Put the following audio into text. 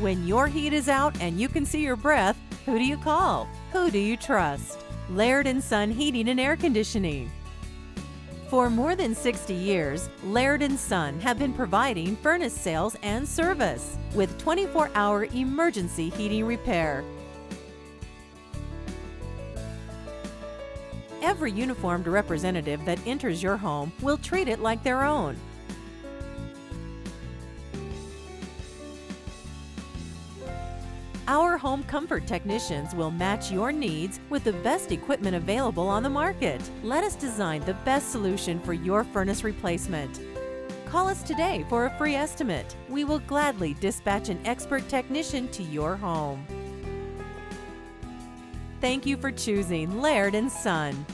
When your heat is out and you can see your breath, who do you call? Who do you trust? Laird and Son Heating and Air Conditioning. For more than 60 years, Laird and Son have been providing furnace sales and service with 24-hour emergency heating repair. Every uniformed representative that enters your home will treat it like their own. Our home comfort technicians will match your needs with the best equipment available on the market. Let us design the best solution for your furnace replacement. Call us today for a free estimate. We will gladly dispatch an expert technician to your home. Thank you for choosing Laird and Son.